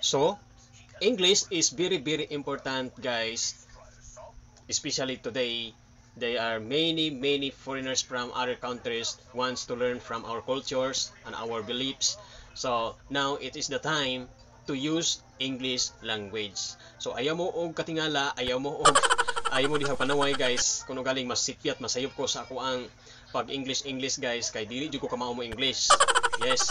So English is very important, guys, especially today. There are many foreigners from other countries wants to learn from our cultures and our beliefs. So now it is the time to use English language. So ayaw mo og katingala, ayaw mo og ayaw mo diha panaway, guys, kuno galing masipyat masayop ko sa ako ang pag English guys, kay dili jud ko kamao mo English. Yes,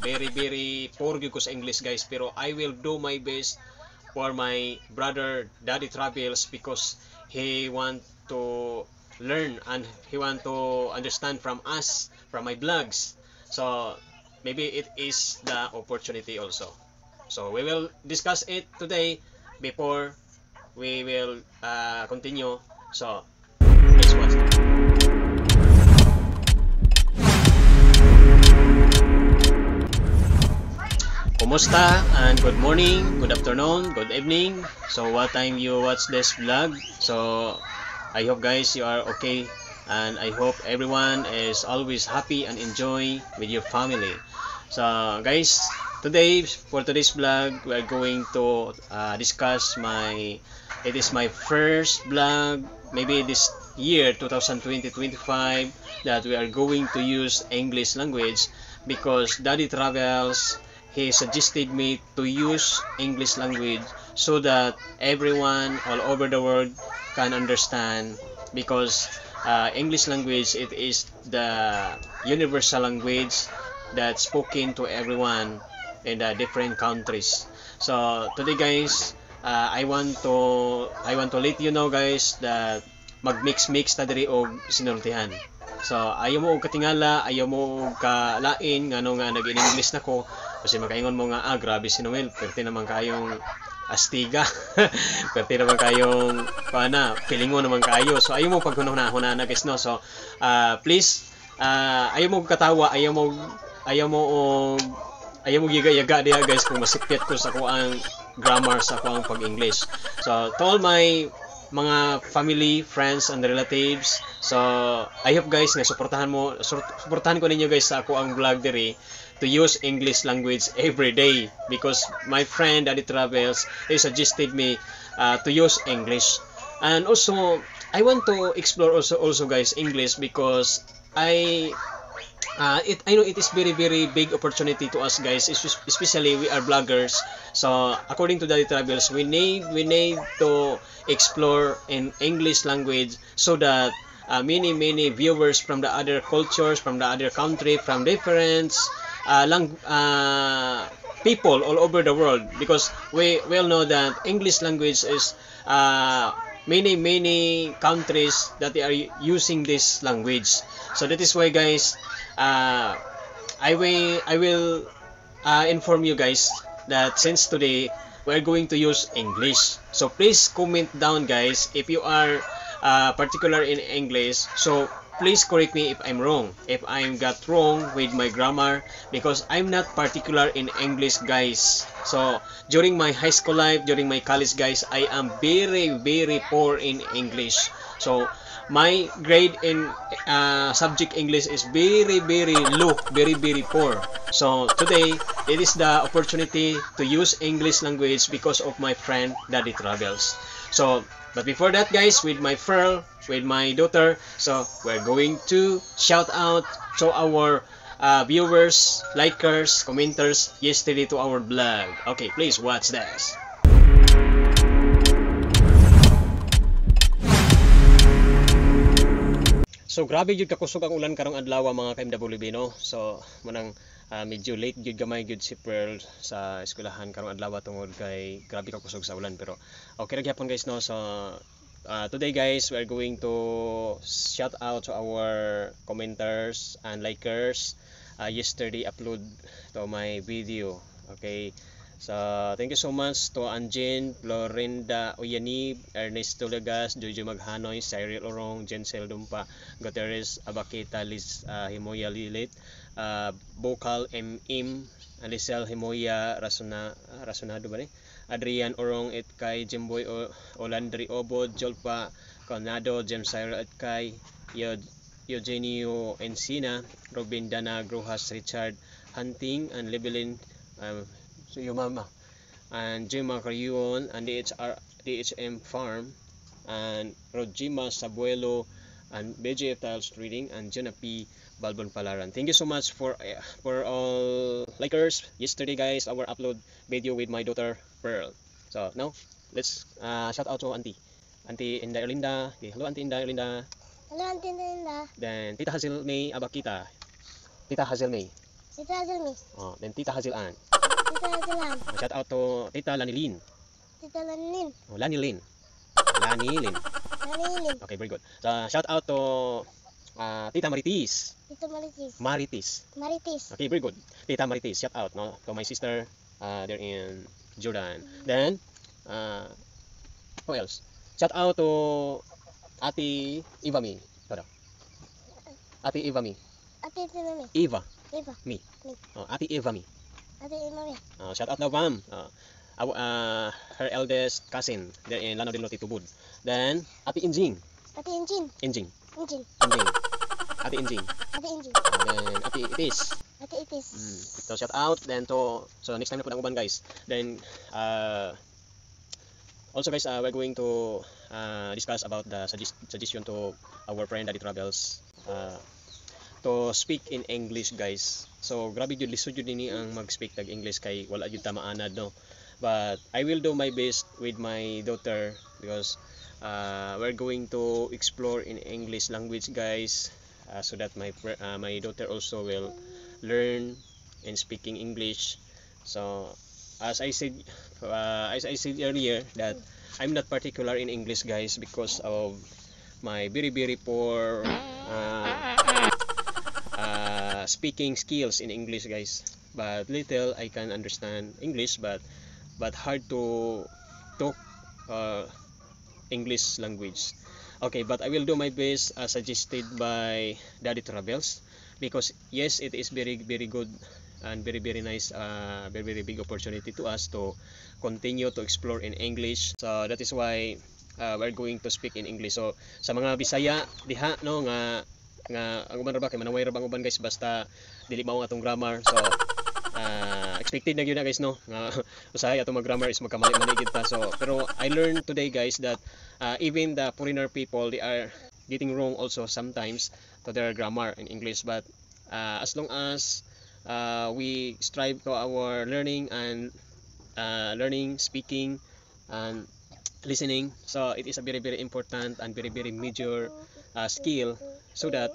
very poor gyud ko sa English, guys, pero I will do my best for my brother Daddy Travels, because he want to learn and he want to understand from us, from my vlogs. So maybe it is the opportunity also. So we will discuss it today before we will continue. So let's watch it. Kumusta and good morning, good afternoon, good evening. So what time you watch this vlog? So I hope, guys, you are okay, and I hope everyone is always happy and enjoy with your family. So guys, today for today's vlog we are going to discuss it is my first vlog maybe this year 2020-25 that we are going to use English language, because Daddy Travels, he suggested me to use English language so that everyone all over the world can understand, because English language, it is the universal language that's spoken to everyone in the different countries. So today, guys, I want to let you know, guys, that magmix ta diri og sinultihan. So ayaw mo og katingala, ayaw mo og kalain ngano nga nag-English na ko, kasi makaingon mo nga grabe si Noel, perti naman kayong astiga. Perti naman kayong pilingon naman kayo. So ayaw mo paghunahuna na, guys, no. So please, ayaw mo katawa, ayaw mo giga-yaga diha, guys, kung masipyat ko sa ko ang grammar sa ko ang pag-English. So to all my mga family, friends, and relatives, so I hope, guys, nga suportahan ko ninyo, guys, sa ako ang vlog diri to use English language every day, because my friend Daddy Travels, he suggested me to use English. And also I want to explore also, guys, English, because I know it is very big opportunity to us, guys, especially we are bloggers. So according to Daddy Travels, we need to explore in English language, so that many viewers from the other cultures, from the other country, from different people all over the world, because we well know that English language is many countries that they are using this language. So that is why, guys, I will inform you, guys, that since today we are going to use English. So please comment down, guys, if you are particular in English. So please correct me if I'm wrong, if I'm got wrong with my grammar, because I'm not particular in English, guys. So during my high school life, during my college, guys, I am very poor in English. So my grade in subject English is very low, very poor. So today it is the opportunity to use English language because of my friend Daddy Travels. So but before that, guys, with my daughter, so we're going to shout out to our viewers, likers, commenters yesterday to our blog. Okay, please watch this. So grabe jud kakusog ang ulan karong adlaw, mga ka-MWB, no. So manang medyo late jud gamay jud si Pearl sa eskwelahan karong adlaw tungod kay grabe kakusog sa ulan, pero okay ra gyapon, guys, no. So today, guys, we are going to shout out to our commenters and likers yesterday upload to my video. Okay, so thank you so much to Anjin, Florinda Oyanib, Ernesto Legas, Jojo Maghanoy, Cyril Orong, Jensel Dumpa, Guterres Abakita, Liz Himoya Lilit, Bokal MM, Alisel Himoya Rasonado ba ni? Adrian Orong at kay Jimboy Olandri Obod, Jolpa Conado, James Cyril at kay Eugenio Encina, Robin Dana Grujas, Richard Hunting, and Lebelin so yung mama and Gemma Carrion, and DHM Farm, and Rodjima Sabuelo, and BJF Tiles Trading, and Jenna P. Balbon Palaran. Thank you so much for all likers yesterday, guys, our upload video with my daughter Pearl. So now let's shout out to Auntie Inda Erlinda. Okay, hello Auntie Inda Erlinda. Hello, Auntie Linda. Then Tita Hazel May Abakita. Tita Hazel May. Tita Hazelmi. Oh, then Tita Hazel Ann. Tita Hazelan. Shout out to Tita Lanilin. Tita Lanin. Oh, Lanilin. Lanilin. Lanilin. Okay, very good. So, shout out to Tita Maritis. Tita Maritis. Maritis. Maritis. Okay, very good. Tita Maritis, shout out no to my sister. They're in Jordan. Then who else? Shout out to Ate Eva Mi. Ito. Ate Eva Mi. Ate Tinami. Eva Eva. Mi. Mi. Oh, Ate Eva Mi. Ate Imami. Shout out daw ma'am. Her eldest cousin there in Lanao del Norte, Tubod. Then Ate Injing. Ate Injin. Injing. Injin. Injing. Ate Injing. Ate Injin. Then Ate Itis. Ate Itis. So shout out then to so next time na po ang uban guys. Then also guys we're going to discuss about the suggestion to our friend Daddy Travels to speak in English guys. So grabe jud lisod jud ni ang mag-speak tag English kay wala jud ta maanad no. But I will do my best with my daughter because we're going to explore in English language guys so that my daughter also will learn in speaking English. So as I said earlier that I'm not particular in English guys because of my very poor speaking skills in English guys, but little I can understand English but hard to talk English language. Okay, but I will do my best as suggested by Daddy Travels because yes, it is very good and very nice very big opportunity to us to continue to explore in English. So that is why we're going to speak in English. So sa mga Bisaya diha no nga ang uban ra ba kay manaway ra bang uban guys basta dili mao atong grammar. So expected na gyud na guys no nga usahay atong mag-grammar is magkamali-mali gid ta. So pero I learned today guys that even the foreigner people they are getting wrong also sometimes to their grammar in English, but as long as we strive to our learning and speaking and listening, so it is a very important and very major skill so that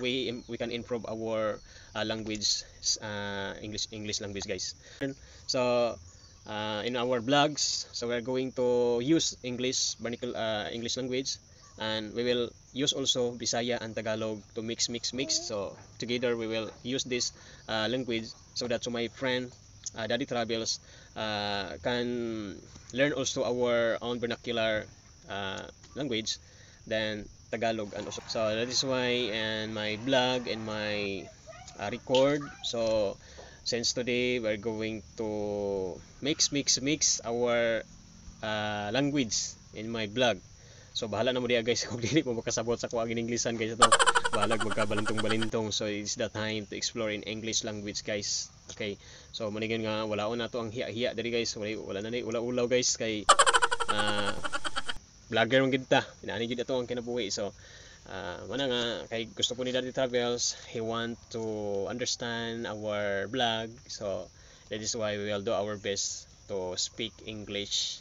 we can improve our language English language guys. So in our blogs, so we're going to use English vernacular English language, and we will use also Bisaya and Tagalog to mix. So together we will use this language so that my friend Daddy Travels can learn also our own vernacular language, then Tagalog and also. So that is why in my blog and my record. So since today we're going to mix our language in my blog. So bahala na mo diya guys kung dili mo makasabot sa kuwang Inglesan guys ito. Bahalag magkabalintong-balintong. So it's the time to explore in English language guys. Okay. So manigan nga walaon na to ang hiya-hiya diri guys. Wala na ni ulaw guys kay vlogger man gid ta. Inaani gid ato ang kinabuhi. So mana nga kay gusto po ni Daddy Travels, he want to understand our blog. So that is why we will do our best to speak English.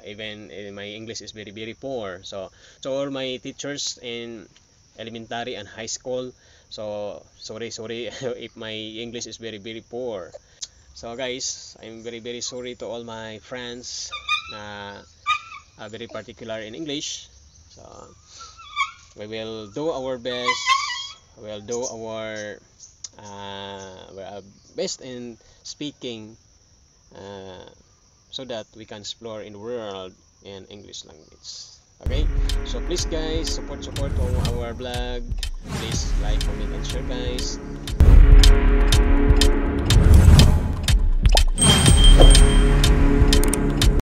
Even my English is very poor. So all my teachers in elementary and high school, so sorry if my English is very poor. So guys, I'm very sorry to all my friends na very particular in English. So we will do our best. We will do our best in speaking so that we can explore in the world in English language. Okay, so please guys support our blog. Please like, comment and share guys.